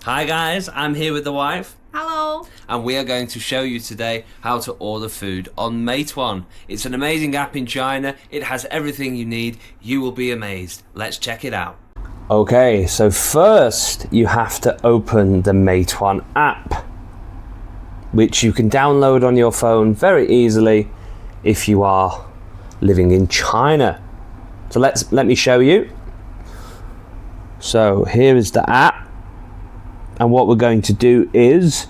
Hi guys, I'm here with the wife. Hello. And we are going to show you today how to order food on Meituan. It's an amazing app in China. It has everything you need. You will be amazed. Let's check it out. Okay, so first you have to open the Meituan app, which you can download on your phone very easily if you are living in China. So let me show you. So here is the app. And what we're going to do is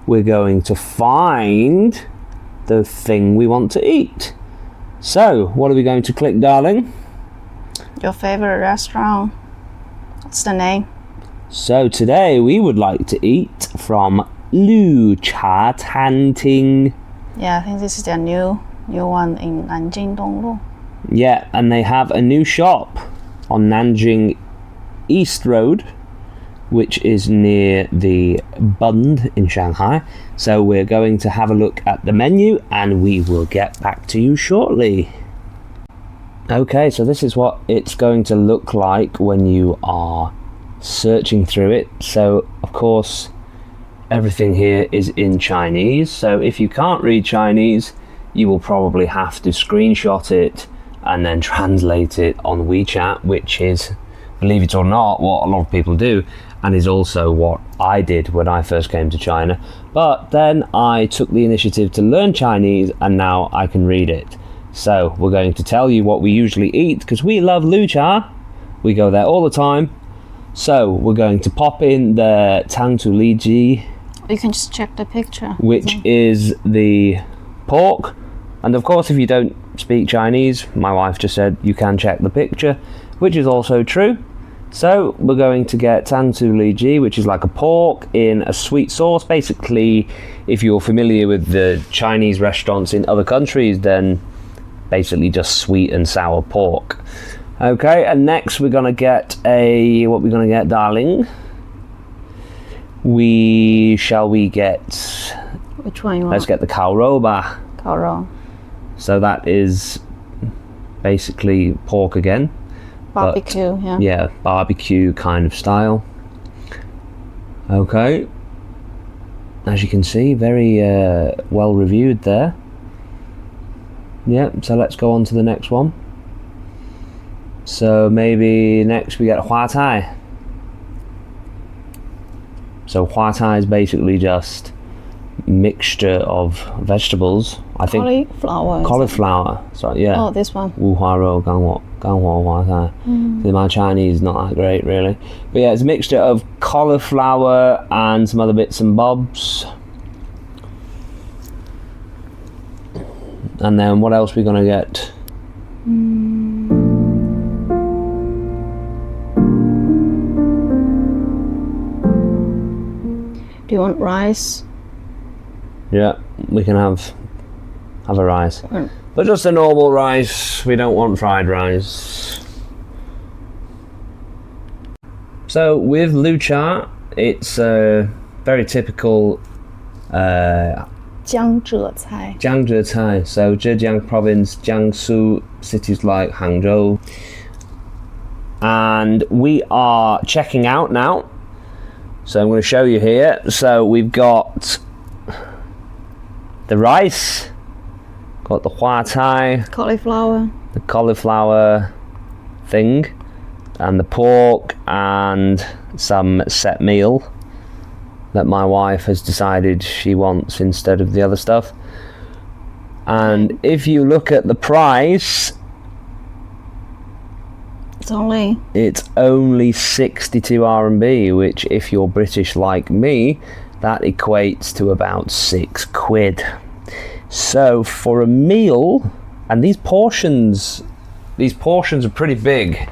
we're going to find the thing we want to eat. So what are we going to click, darling? Your favorite restaurant. What's the name? So today we would like to eat from Lu Cha Tanting. Yeah, I think this is their new one in Nanjing Donglu. Yeah, and they have a new shop on Nanjing East Road, which is near the Bund in Shanghai. So we're going to have a look at the menu and we will get back to you shortly. Okay, so this is what it's going to look like when you are searching through it. So of course everything here is in Chinese, so if you can't read Chinese you will probably have to screenshot it and then translate it on WeChat, which is, believe it or not, what a lot of people do, and is also what I did when I first came to China. But then I took the initiative to learn Chinese and now I can read it. So we're going to tell you what we usually eat because we love Lu Cha. We go there all the time. So we're going to pop in the Tang Tu Li Ji. You can just check the picture. Which is the pork. And of course, if you don't speak Chinese, my wife just said you can check the picture, which is also true. So we're going to get Tang Tu Li Ji, which is like a pork in a sweet sauce. Basically, if you're familiar with the Chinese restaurants in other countries, then basically just sweet and sour pork. Okay, and next we're gonna get what we're gonna get, darling? Which one you want? Let's get the Kao Rou Ba. Kao Rou. So that is basically pork again. Barbecue, yeah. Yeah, barbecue kind of style. Okay. As you can see, very well reviewed there. Yeah, so let's go on to the next one. So maybe next we get Hua Tai. So Hua Tai is basically just mixture of vegetables. I think cauliflower. So yeah. Oh, this one. Wu Hua Rou Gang Hua Hua Tai. My Chinese is not that great really, but yeah, it's a mixture of cauliflower and some other bits and bobs. And then what else are we gonna get? Do you want rice? Yeah, we can have a rice. But just a normal rice, we don't want fried rice. So with Lu Cha, it's a very typical Jiangzhe Cai. Jiangzhe Cai. So Zhejiang province, Jiangsu, cities like Hangzhou. And we are checking out now. So I'm going to show you here. So we've got the rice, got the Hua Tai, the cauliflower thing, and the pork, and some set meal that my wife has decided she wants instead of the other stuff. And if you look at the price, it's only 62 RMB, which if you're British like me, that equates to about £6. So for a meal, and these portions are pretty big.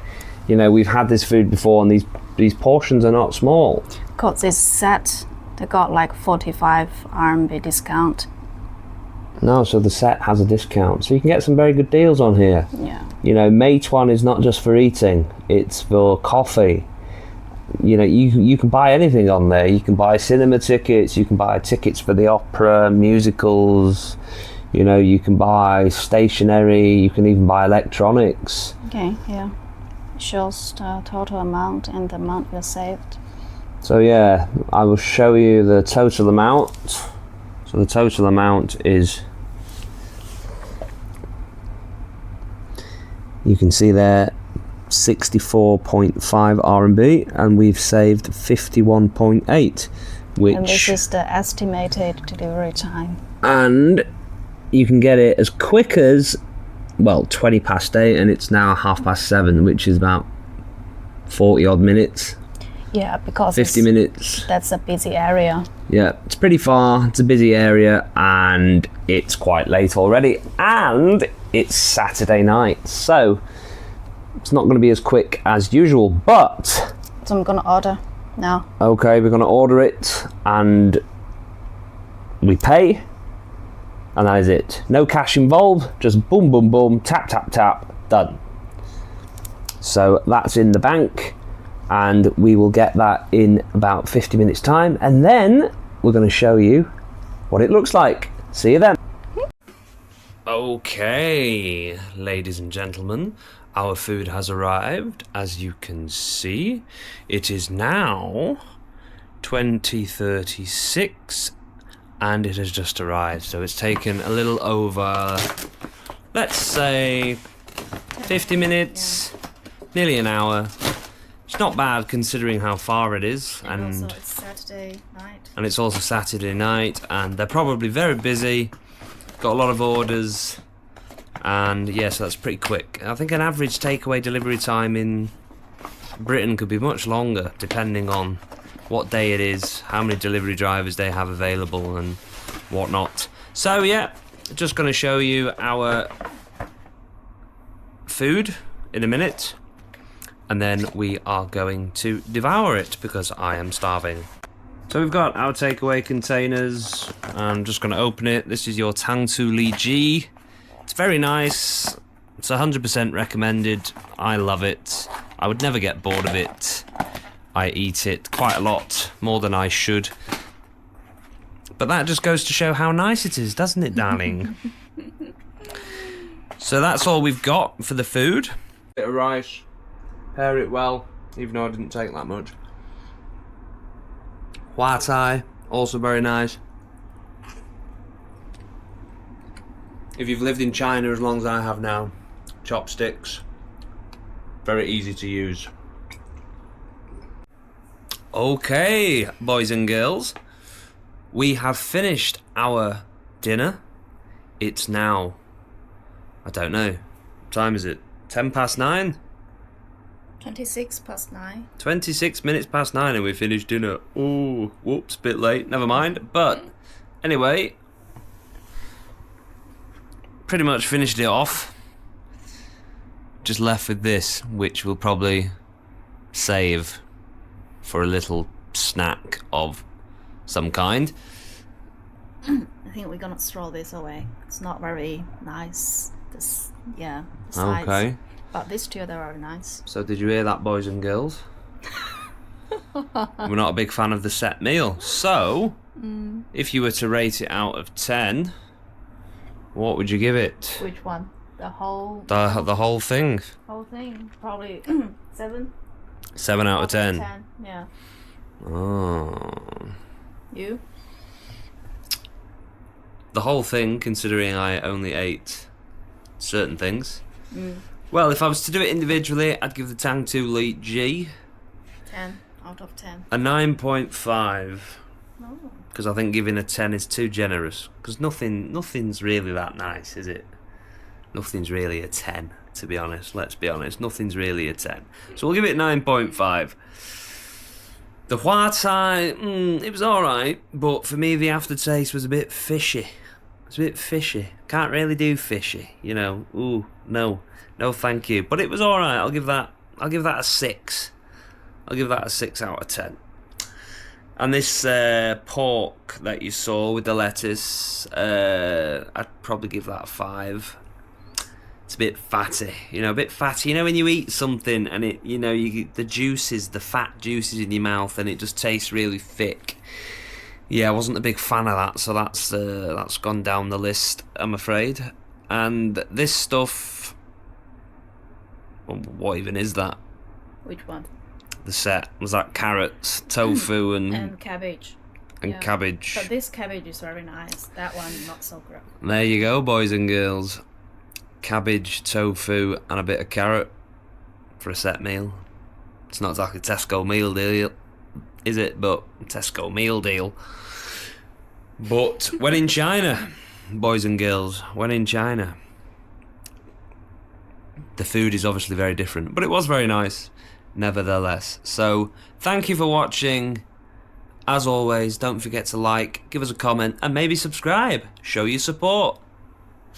You know, we've had this food before, and these portions are not small. Got this set, they got like 45 RMB discount. No, so the set has a discount, so you can get some very good deals on here. Yeah. You know, Meituan is not just for eating; it's for coffee. You know, you can buy anything on there. You can buy cinema tickets, you can buy tickets for the opera, musicals. You know, you can buy stationery, you can even buy electronics. Okay, yeah. It shows the total amount and the amount you saved. So yeah, I will show you the total amount. So the total amount is, you can see there, 64.5 RMB, and we've saved 51.8, which, And this is the estimated delivery time. and you can get it as quick as, well, 20 past 8, and it's now 7:30, which is about 40 odd minutes. Yeah, because 50 minutes. that's a busy area. Yeah, it's pretty far, it's a busy area, and it's quite late already, and it's Saturday night, so it's not going to be as quick as usual, but... So I'm gonna order now. Okay, we're going to order it, and we pay, and that is it. No cash involved, just boom, boom, boom, tap, tap, tap, done. So that's in the bank, and we will get that in about 50 minutes time, and then we're going to show you what it looks like. See you then. Okay, ladies and gentlemen, our food has arrived. As you can see, it is now 20:36, and it has just arrived. So it's taken a little over, let's say, 50 minutes, nearly an hour. It's not bad considering how far it is, And also it's Saturday night. and it's also Saturday night, and they're probably very busy, got a lot of orders, and yeah, so that's pretty quick. I think an average takeaway delivery time in Britain could be much longer, depending on what day it is, how many delivery drivers they have available, and whatnot. So yeah, just going to show you our food in a minute, and then we are going to devour it because I am starving. So we've got our takeaway containers. I'm just going to open it. This is your Tangtu Li Ji. It's very nice. It's 100% recommended. I love it. I would never get bored of it. I eat it quite a lot, more than I should. But that just goes to show how nice it is, doesn't it, darling? So that's all we've got for the food. Bit of rice. Pair it well, even though I didn't take that much. Hua Thai, also very nice. If you've lived in China as long as I have now, chopsticks, very easy to use. Okay, boys and girls, we have finished our dinner. It's now, I don't know, what time is it? 9:10? 26 past 9. 26 minutes past 9 and we finished dinner. Ooh, whoops, bit late, never mind. But anyway, pretty much finished it off. Just left with this, which we'll probably save for a little snack of some kind. I think we're gonna throw this away. It's not very nice. This, yeah, the sides. Okay. But these two, they're very nice. So did you hear that, boys and girls? We're not a big fan of the set meal. So, if you were to rate it out of 10, what would you give it? Which one? The whole The whole thing. whole thing? Probably 7. 7 out of 10. 10. Yeah. Oh. You? The whole thing, considering I only ate certain things. Well, if I was to do it individually, I'd give the Tangtu Li Ji 10 out of 10. a 9.5. No. Because I think giving a 10 is too generous. Because nothing's really that nice, is it? Nothing's really a 10, to be honest. Let's be honest. Nothing's really a 10. So we'll give it 9.5. The Hua Thai, it was alright. But for me, the aftertaste was a bit fishy. It's a bit fishy. Can't really do fishy, you know. Ooh, no. No, thank you. But it was alright. I'll give that a 6. I'll give that a 6 out of 10. And this pork that you saw with the lettuce, I'd probably give that a 5. It's a bit fatty, a bit fatty. You know when you eat something and it, the juices, the fat juices in your mouth, and it just tastes really thick. Yeah, I wasn't a big fan of that, so that's gone down the list, I'm afraid. And this stuff, what even is that? Which one? the set was that carrots, tofu, And cabbage. and cabbage. But this cabbage is very nice. That one, not so great. There you go, boys and girls. Cabbage, tofu, and a bit of carrot for a set meal. It's not exactly Tesco meal deal, is it? But Tesco meal deal. But when in China, boys and girls, when in China, the food is obviously very different, but it was very nice, nevertheless. So, thank you for watching. As always, don't forget to like, give us a comment, and maybe subscribe. Show your support.